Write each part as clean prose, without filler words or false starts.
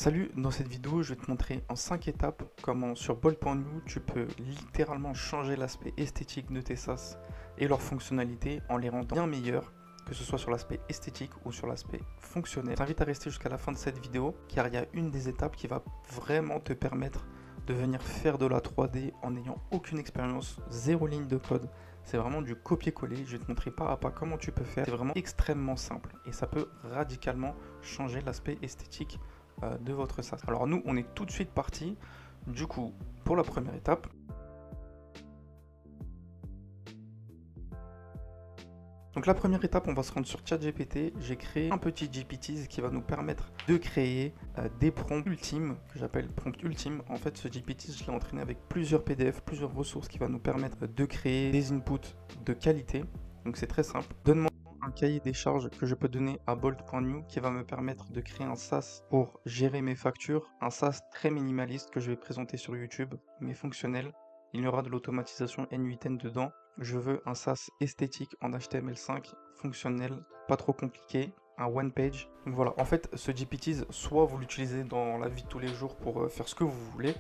Salut, dans cette vidéo, je vais te montrer en 5 étapes comment sur Bolt.new tu peux littéralement changer l'aspect esthétique de tes SaaS et leurs fonctionnalités en les rendant bien meilleurs, que ce soit sur l'aspect esthétique ou sur l'aspect fonctionnel. Je t'invite à rester jusqu'à la fin de cette vidéo car il y a une des étapes qui va vraiment te permettre de venir faire de la 3D en n'ayant aucune expérience, zéro ligne de code. C'est vraiment du copier-coller, je vais te montrer pas à pas comment tu peux faire. C'est vraiment extrêmement simple et ça peut radicalement changer l'aspect esthétique de votre SaaS. Alors nous, on est tout de suite parti. Du coup, pour la première étape, donc la première étape, on va se rendre sur ChatGPT. J'ai créé un petit GPT qui va nous permettre de créer des prompts ultimes, que j'appelle prompts ultimes. En fait, ce GPT, je l'ai entraîné avec plusieurs PDF, plusieurs ressources qui va nous permettre de créer des inputs de qualité. Donc c'est très simple. Donne-moi un cahier des charges que je peux donner à Bolt.new qui va me permettre de créer un SaaS pour gérer mes factures. Un SaaS très minimaliste que je vais présenter sur YouTube, mais fonctionnel. Il y aura de l'automatisation N8N dedans. Je veux un SaaS esthétique en HTML5, fonctionnel, pas trop compliqué, un one page. Donc voilà, en fait, ce GPT, soit vous l'utilisez dans la vie de tous les jours pour faire ce que vous voulez,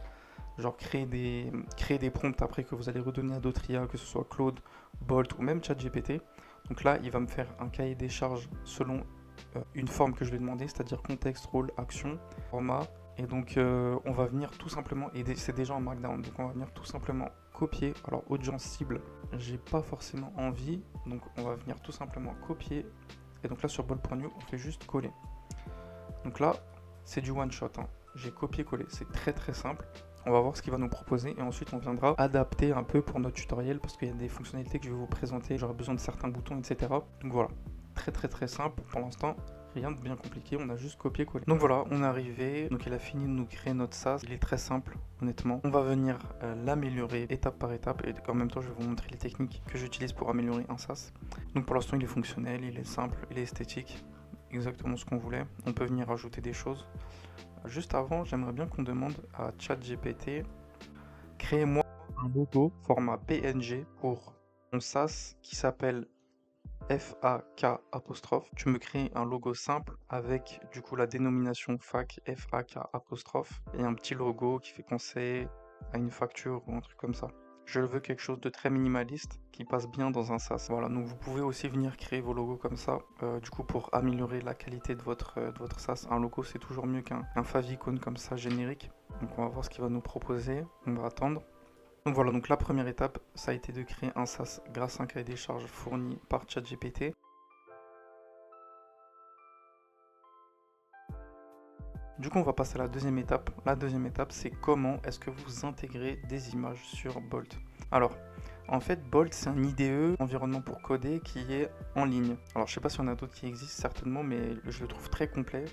genre créer des prompts après que vous allez redonner à d'autres IA, que ce soit Claude, Bolt ou même ChatGPT. Donc là, il va me faire un cahier des charges selon une forme que je lui ai demandé, c'est-à-dire contexte, rôle, action, format. Et donc on va venir tout simplement, et c'est déjà en Markdown, donc on va venir tout simplement copier. Alors audience cible, j'ai pas forcément envie, donc on va venir tout simplement copier. Et donc là sur Bolt.new, on fait juste coller. Donc là, c'est du one shot, hein. J'ai copié-collé, c'est très très simple. On va voir ce qu'il va nous proposer et ensuite on viendra adapter un peu pour notre tutoriel parce qu'il y a des fonctionnalités que je vais vous présenter, j'aurai besoin de certains boutons, etc. Donc voilà, très très très simple pour l'instant. Rien de bien compliqué, on a juste copié-collé. Donc voilà, on est arrivé, donc il a fini de nous créer notre SaaS, il est très simple, honnêtement. On va venir l'améliorer étape par étape et en même temps je vais vous montrer les techniques que j'utilise pour améliorer un SaaS. Donc pour l'instant il est fonctionnel, il est simple, il est esthétique, exactement ce qu'on voulait. On peut venir ajouter des choses. Juste avant, j'aimerais bien qu'on demande à ChatGPT, créez-moi un logo format PNG pour mon SaaS qui s'appelle FAK apostrophe. Tu me crées un logo simple avec du coup la dénomination FAK, FAK apostrophe et un petit logo qui fait penser à une facture ou un truc comme ça. Je veux quelque chose de très minimaliste qui passe bien dans un SaaS. Voilà, donc vous pouvez aussi venir créer vos logos comme ça. Du coup, pour améliorer la qualité de votre SaaS, un logo c'est toujours mieux qu'un favicon comme ça générique. Donc on va voir ce qu'il va nous proposer. On va attendre. Donc voilà, donc la première étape, ça a été de créer un SaaS grâce à un cahier des charges fourni par ChatGPT. Du coup, on va passer à la deuxième étape. La deuxième étape, c'est comment est-ce que vous intégrez des images sur Bolt. Alors, en fait, Bolt, c'est un IDE, environnement pour coder, qui est en ligne. Alors, je sais pas s'il y en a d'autres qui existent, certainement, mais je le trouve très complet,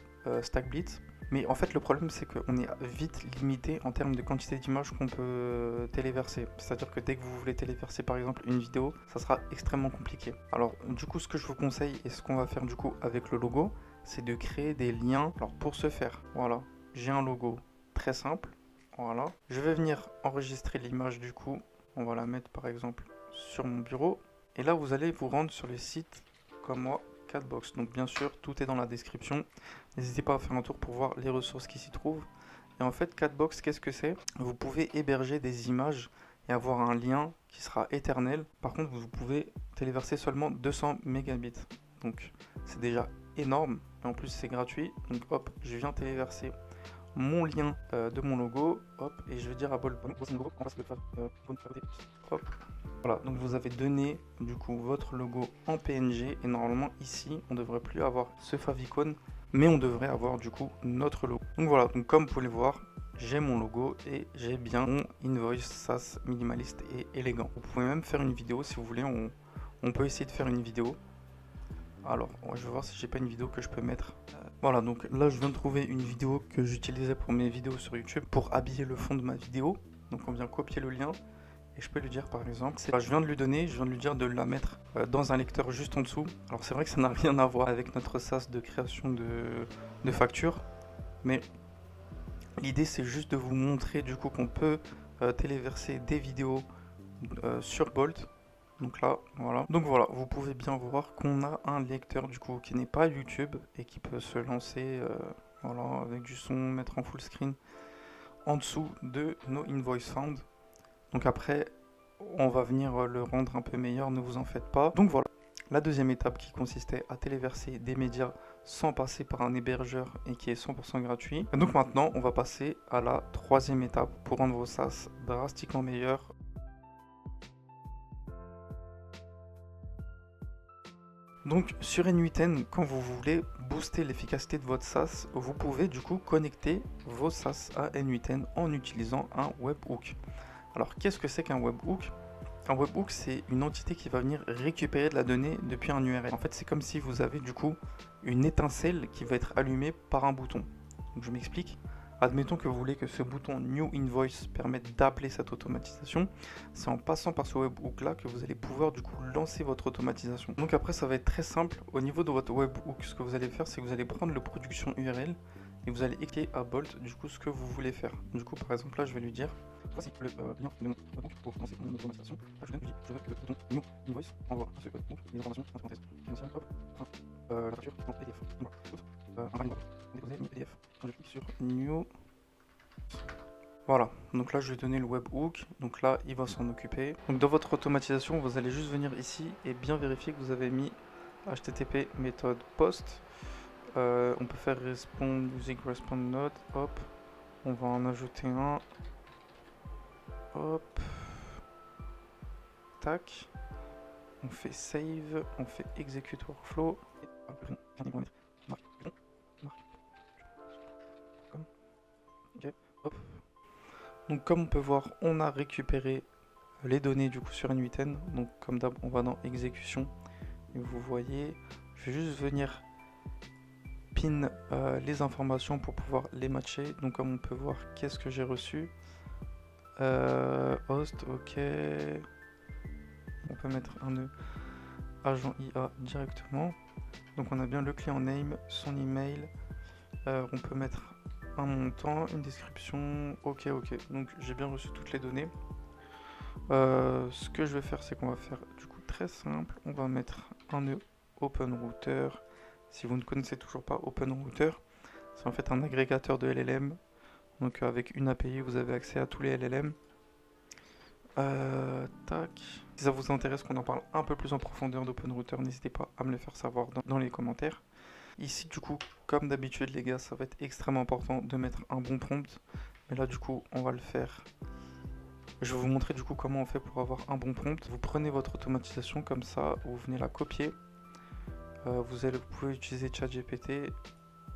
StackBlitz. Mais en fait, le problème, c'est qu'on est vite limité en termes de quantité d'images qu'on peut téléverser. C'est-à-dire que dès que vous voulez téléverser, par exemple, une vidéo, ça sera extrêmement compliqué. Alors, du coup, ce que je vous conseille, et ce qu'on va faire, du coup, avec le logo, c'est de créer des liens. Alors pour ce faire, voilà, j'ai un logo très simple, voilà. Je vais venir enregistrer l'image du coup, on va la mettre par exemple sur mon bureau. Et là vous allez vous rendre sur le site comme moi, Catbox. Donc bien sûr, tout est dans la description. N'hésitez pas à faire un tour pour voir les ressources qui s'y trouvent. Et en fait, Catbox, qu'est-ce que c'est? Vous pouvez héberger des images et avoir un lien qui sera éternel. Par contre, vous pouvez téléverser seulement 200 mégabits. Donc c'est déjà énorme et en plus c'est gratuit. Donc hop, je viens téléverser mon lien de mon logo, hop, et je vais dire à Bolt, hop. Voilà, donc vous avez donné du coup votre logo en PNG et normalement ici on devrait plus avoir ce favicon, mais on devrait avoir du coup notre logo. Donc voilà, donc comme vous pouvez le voir, j'ai mon logo et j'ai bien mon invoice SaaS minimaliste et élégant. Vous pouvez même faire une vidéo si vous voulez, on peut essayer de faire une vidéo. Alors, je vais voir si j'ai pas une vidéo que je peux mettre. Voilà, donc là je viens de trouver une vidéo que j'utilisais pour mes vidéos sur YouTube pour habiller le fond de ma vidéo. Donc on vient copier le lien et je peux lui dire par exemple, je viens de lui donner, je viens de lui dire de la mettre dans un lecteur juste en dessous. Alors c'est vrai que ça n'a rien à voir avec notre SaaS de création de factures, mais l'idée c'est juste de vous montrer du coup qu'on peut téléverser des vidéos sur Bolt. Donc là, voilà. Donc voilà, vous pouvez bien voir qu'on a un lecteur du coup qui n'est pas YouTube et qui peut se lancer Voilà, avec du son, mettre en full screen en dessous de nos invoice found. Donc après, on va venir le rendre un peu meilleur, ne vous en faites pas. Donc voilà, la deuxième étape qui consistait à téléverser des médias sans passer par un hébergeur et qui est 100% gratuit. Et donc maintenant, on va passer à la troisième étape pour rendre vos SaaS drastiquement meilleurs. Donc sur N8N, quand vous voulez booster l'efficacité de votre SaaS, vous pouvez du coup connecter vos SaaS à N8N en utilisant un webhook. Alors qu'est-ce que c'est qu'un webhook? Un webhook, c'est une entité qui va venir récupérer de la donnée depuis un URL. En fait, c'est comme si vous avez du coup une étincelle qui va être allumée par un bouton. Donc je m'explique. Admettons que vous voulez que ce bouton New Invoice permette d'appeler cette automatisation. C'est en passant par ce webhook là que vous allez pouvoir du coup lancer votre automatisation. Donc après, ça va être très simple. Au niveau de votre webhook, ce que vous allez faire, c'est que vous allez prendre le production URL et vous allez écrire à Bolt du coup ce que vous voulez faire. Du coup, par exemple, là, je vais lui dire voici le lien de mon webhook pour lancer mon automatisation. Là, je lui dis je veux que le bouton New Invoice envoie à ce webhook les informations entre parenthèses financières, hop, la facture en PDF. Donc, un valide déposer mon PDF. Quand je clique sur New. Voilà, donc là je vais donner le webhook, donc là il va s'en occuper. Donc dans votre automatisation, vous allez juste venir ici et bien vérifier que vous avez mis HTTP méthode post. On peut faire respond using respond node, hop, on va en ajouter un, hop, tac, on fait save, on fait execute workflow, ok, hop. Donc comme on peut voir, on a récupéré les données du coup sur N8N. Donc comme d'hab, on va dans exécution et vous voyez, je vais juste venir pin les informations pour pouvoir les matcher. Donc comme on peut voir, qu'est-ce que j'ai reçu, host, ok, on peut mettre un nœud agent IA directement. Donc on a bien le client name, son email, on peut mettre un montant, une description, ok, donc j'ai bien reçu toutes les données. Ce que je vais faire, c'est qu'on va faire du coup très simple, on va mettre un nœud OpenRouter. Si vous ne connaissez toujours pas OpenRouter, c'est en fait un agrégateur de LLM, donc avec une API vous avez accès à tous les LLM. Tac. Si ça vous intéresse qu'on en parle un peu plus en profondeur d'OpenRouter, n'hésitez pas à me le faire savoir dans les commentaires. Ici du coup, comme d'habitude les gars, ça va être extrêmement important de mettre un bon prompt. Mais là du coup, on va le faire. Je vais vous montrer du coup comment on fait pour avoir un bon prompt. Vous prenez votre automatisation comme ça, vous venez la copier. Vous pouvez utiliser ChatGPT.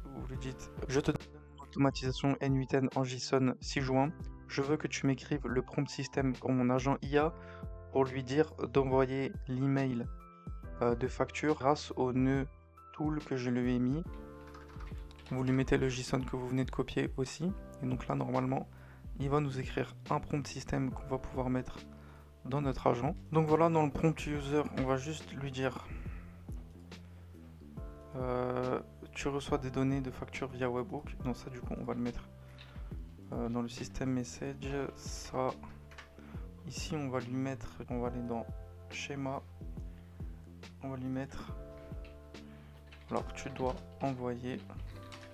Vous lui dites, je te donne une automatisation N8N en JSON 6 juin. Je veux que tu m'écrives le prompt système pour mon agent IA pour lui dire d'envoyer l'email de facture grâce au nœud tool que je lui ai mis. Vous lui mettez le JSON que vous venez de copier aussi. Et donc là, normalement, il va nous écrire un prompt système qu'on va pouvoir mettre dans notre agent. Donc voilà, dans le prompt user, on va juste lui dire tu reçois des données de facture via webhook. Donc ça, du coup, on va le mettre dans le système message. Ça, ici, on va lui mettre, on va aller dans schéma. On va lui mettre, alors tu dois envoyer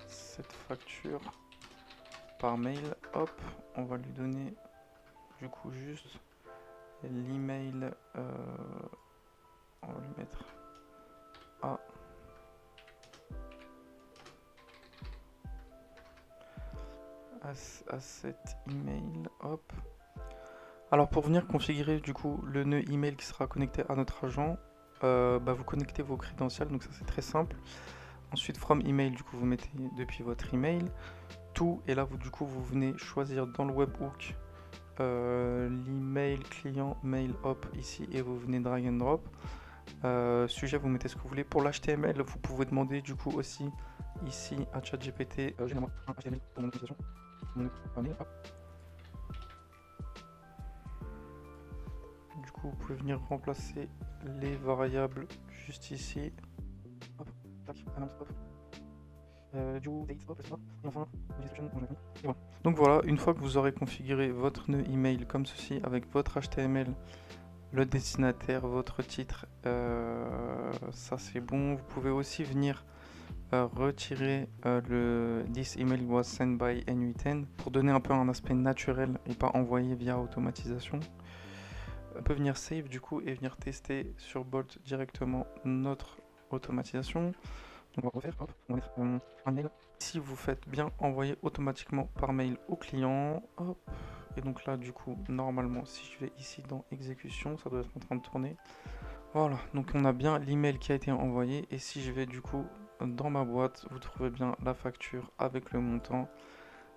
cette facture par mail. Hop, on va lui donner du coup juste l'email. On va lui mettre à cet email. Hop. Alors pour venir configurer du coup le nœud email qui sera connecté à notre agent, vous connectez vos crédentials, donc ça c'est très simple. Ensuite from email, du coup vous mettez depuis votre email tout, et là vous du coup vous venez choisir dans le webhook l'email client mail hop ici, et vous venez drag and drop. Sujet, vous mettez ce que vous voulez. Pour l'HTML, vous pouvez demander du coup aussi ici à ChatGPT généralement un HTML pour mon utilisation. Du coup, vous pouvez venir remplacer les variables juste ici. Hop, tac, announce, hop. Du date, hop, etc. Et enfin, description, on l'a mis. Et voilà. Donc voilà, une fois que vous aurez configuré votre nœud email comme ceci avec votre HTML, le destinataire, votre titre, ça c'est bon. Vous pouvez aussi venir retirer le This email was sent by NU10 pour donner un peu un aspect naturel et pas envoyé via automatisation. On peut venir save du coup et venir tester sur Bolt directement notre automatisation. Donc on va refaire, hop, on va mettre un mail. Si vous faites bien envoyer automatiquement par mail au client, hop. Et donc là du coup normalement si je vais ici dans exécution, ça doit être en train de tourner. Voilà, donc on a bien l'email qui a été envoyé et si je vais du coup dans ma boîte, vous trouvez bien la facture avec le montant,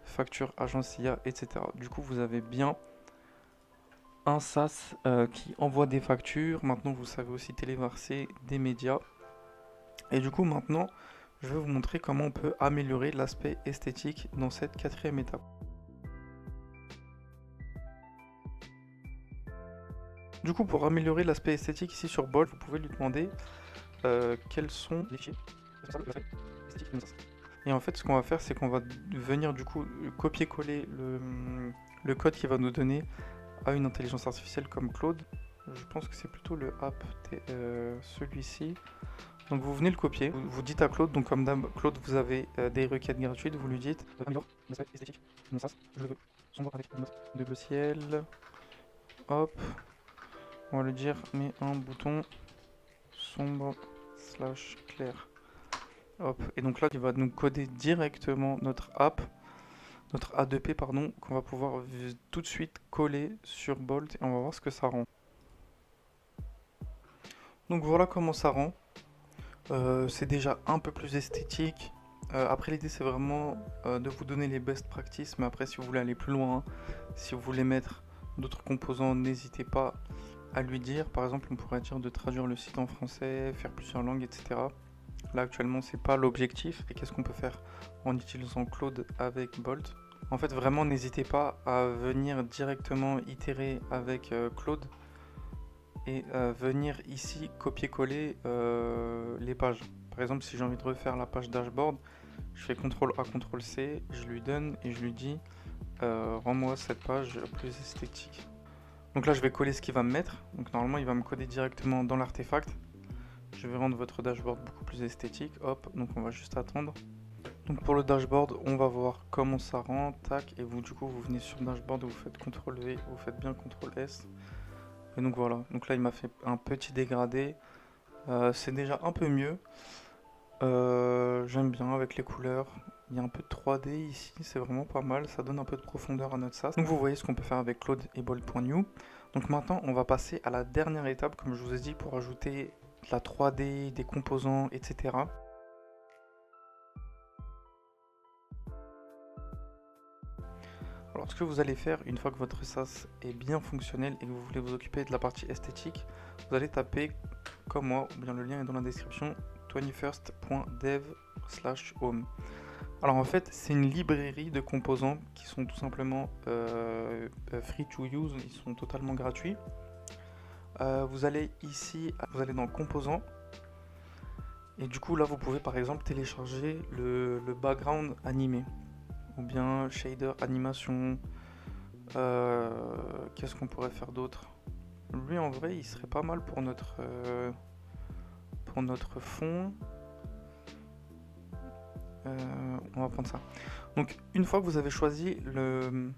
facture agence IA, etc. Du coup vous avez bien un SaaS qui envoie des factures. Maintenant vous savez aussi téléverser des médias. Et du coup maintenant je vais vous montrer comment on peut améliorer l'aspect esthétique dans cette quatrième étape. Du coup pour améliorer l'aspect esthétique ici sur Bolt, vous pouvez lui demander quels sont les fichiers responsables de l'aspect esthétique de SaaS. Et en fait ce qu'on va faire c'est qu'on va venir du coup copier-coller le code qui va nous donner à une intelligence artificielle comme Claude. Je pense que c'est plutôt le app, celui-ci. Donc vous venez le copier, vous dites à Claude, donc comme d'hab, Claude vous avez des requêtes gratuites, vous lui dites améliore l'aspect esthétique de mon SaaS, je le veux sombre avec une note de bleu ciel. Hop, on va lui dire mets un bouton sombre / clair. Hop, et donc là il va nous coder directement notre app. Notre A2P pardon, qu'on va pouvoir tout de suite coller sur Bolt et on va voir ce que ça rend. Donc voilà comment ça rend. C'est déjà un peu plus esthétique. Après l'idée c'est vraiment de vous donner les best practices, mais après si vous voulez aller plus loin, si vous voulez mettre d'autres composants, n'hésitez pas à lui dire. Par exemple on pourrait dire de traduire le site en français, faire plusieurs langues, etc. Là actuellement c'est pas l'objectif. Et qu'est-ce qu'on peut faire en utilisant Claude avec Bolt? En fait vraiment n'hésitez pas à venir directement itérer avec Claude et venir ici copier-coller les pages. Par exemple si j'ai envie de refaire la page dashboard, je fais CTRL A, CTRL C, je lui donne et je lui dis rends-moi cette page plus esthétique. Donc là je vais coller ce qu'il va me mettre, donc normalement il va me coder directement dans l'artefact. Je vais rendre votre dashboard beaucoup plus esthétique, hop, donc on va juste attendre. Donc pour le dashboard, on va voir comment ça rend, tac, et vous du coup vous venez sur le dashboard, vous faites CTRL V, vous faites bien CTRL S. Et donc voilà, donc là il m'a fait un petit dégradé, c'est déjà un peu mieux. J'aime bien avec les couleurs, il y a un peu de 3D ici, c'est vraiment pas mal, ça donne un peu de profondeur à notre SaaS. Donc vous voyez ce qu'on peut faire avec Claude et Bolt.new. Donc maintenant on va passer à la dernière étape, comme je vous ai dit, pour ajouter de la 3D, des composants, etc. Alors ce que vous allez faire une fois que votre SaaS est bien fonctionnel et que vous voulez vous occuper de la partie esthétique, vous allez taper comme moi, ou bien le lien est dans la description, 21st.dev/home. Alors en fait c'est une librairie de composants qui sont tout simplement free to use, ils sont totalement gratuits. Vous allez ici, vous allez dans composants et du coup là vous pouvez par exemple télécharger le background animé ou bien shader animation. Qu'est-ce qu'on pourrait faire d'autre? Lui en vrai il serait pas mal pour notre fond. On va prendre ça. Donc une fois que vous avez choisi le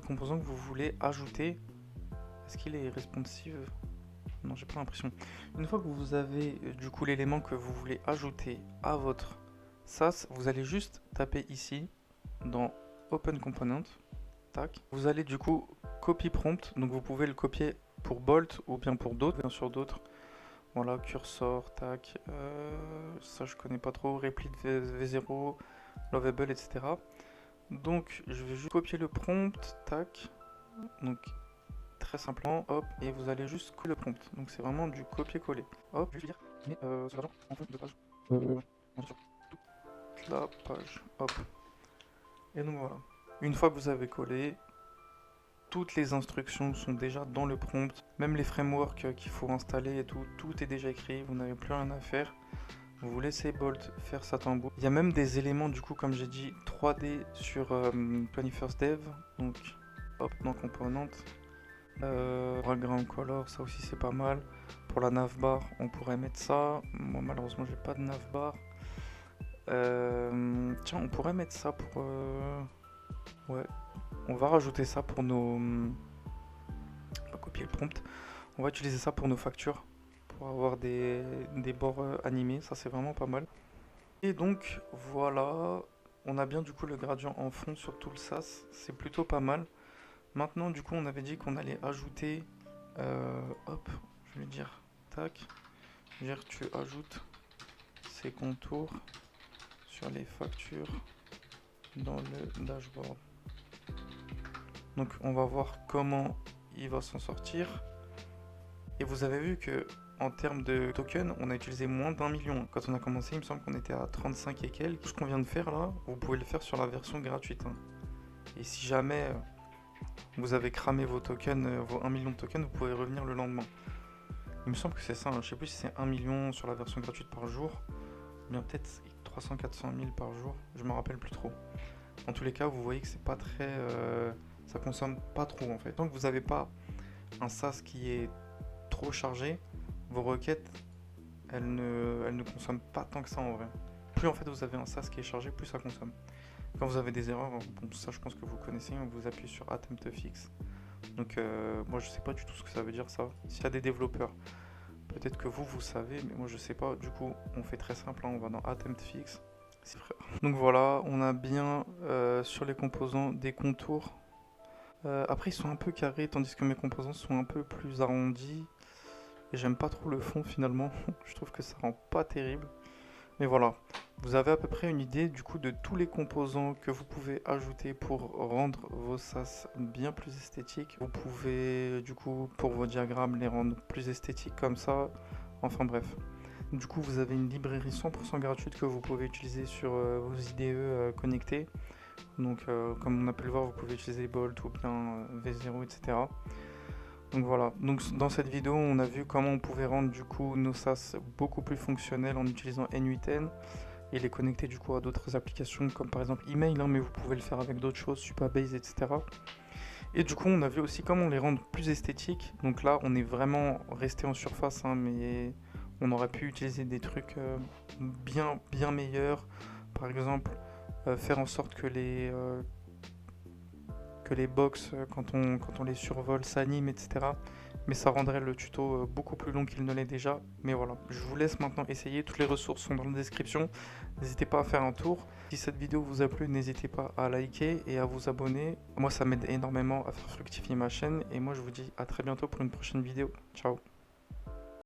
composant que vous voulez ajouter, est-ce qu'il est responsive? Non, j'ai pas l'impression. Une fois que vous avez du coup l'élément que vous voulez ajouter à votre SaaS, vous allez juste taper ici dans Open Component. Tac. Vous allez du coup copy prompt, donc vous pouvez le copier pour Bolt ou bien pour d'autres, bien sûr d'autres. Voilà, cursor, tac, ça je connais pas trop, Replit V0, Lovable, etc. Donc je vais juste copier le prompt, tac, donc très simplement, hop, et vous allez juste coller le prompt. Donc c'est vraiment du copier-coller. Hop, je vais dire, mais c'est l'argent en fond de page. Sur toute la page, hop. Et donc voilà. Une fois que vous avez collé, toutes les instructions sont déjà dans le prompt. Même les frameworks qu'il faut installer et tout, tout est déjà écrit. Vous n'avez plus rien à faire. Vous laissez Bolt faire sa tambour. Il y a même des éléments du coup, comme j'ai dit, 3D sur 21st Dev. Donc hop, dans Component. Background color, ça aussi c'est pas mal. Pour la navbar, on pourrait mettre ça. Moi malheureusement j'ai pas de navbar. Tiens, on pourrait mettre ça pour... Ouais, on va rajouter ça pour nos... On va copier le prompt. On va utiliser ça pour nos factures. Pour avoir des bords animés, ça c'est vraiment pas mal. Et donc voilà, on a bien du coup le gradient en fond sur tout le sas, c'est plutôt pas mal. Maintenant du coup on avait dit qu'on allait ajouter, hop, je vais dire, tac, je vais dire tu ajoutes ces contours sur les factures dans le dashboard. Donc on va voir comment il va s'en sortir. Et vous avez vu que en termes de tokens, on a utilisé moins d'1 million. Quand on a commencé, il me semble qu'on était à 35 et quelques. Tout ce qu'on vient de faire là, vous pouvez le faire sur la version gratuite. Hein. Et si jamais vous avez cramé vos tokens, vos 1 million de tokens, vous pouvez revenir le lendemain. Il me semble que c'est ça, hein. Je sais plus si c'est 1 million sur la version gratuite par jour, ou bien peut-être 300-400 000 par jour, je me rappelle plus trop. En tous les cas, vous voyez que c'est pas très... ça consomme pas trop en fait. Tant que vous n'avez pas un SaaS qui est trop chargé, vos requêtes, elles ne consomment pas tant que ça en vrai. Plus en fait vous avez un SaaS qui est chargé, plus ça consomme. Quand vous avez des erreurs, bon, ça je pense que vous connaissez, vous appuyez sur Attempt Fix. Donc moi je sais pas du tout ce que ça veut dire ça. S'il y a des développeurs, peut-être que vous savez, mais moi je sais pas. Du coup on fait très simple, hein, on va dans Attempt Fix. Donc voilà, on a bien sur les composants des contours. Après ils sont un peu carrés, tandis que mes composants sont un peu plus arrondis. Et j'aime pas trop le fond finalement, je trouve que ça rend pas terrible. Mais voilà, vous avez à peu près une idée du coup de tous les composants que vous pouvez ajouter pour rendre vos sas bien plus esthétiques. Vous pouvez du coup pour vos diagrammes les rendre plus esthétiques comme ça, enfin bref. Du coup vous avez une librairie 100% gratuite que vous pouvez utiliser sur vos IDE connectés. Donc comme on a pu le voir, vous pouvez utiliser Bolt ou bien V0, etc. Donc voilà, donc dans cette vidéo on a vu comment on pouvait rendre du coup nos SaaS beaucoup plus fonctionnels en utilisant N8N et les connecter du coup à d'autres applications comme par exemple email, hein, mais vous pouvez le faire avec d'autres choses, Supabase, etc. Et du coup on a vu aussi comment les rendre plus esthétiques. Donc là on est vraiment resté en surface, hein, mais on aurait pu utiliser des trucs bien meilleurs. Par exemple faire en sorte que les box quand on les survole s'animent, etc. Mais ça rendrait le tuto beaucoup plus long qu'il ne l'est déjà. Mais voilà, je vous laisse maintenant essayer. Toutes les ressources sont dans la description. N'hésitez pas à faire un tour. Si cette vidéo vous a plu, n'hésitez pas à liker et à vous abonner. Moi, ça m'aide énormément à faire fructifier ma chaîne. Et moi, je vous dis à très bientôt pour une prochaine vidéo. Ciao.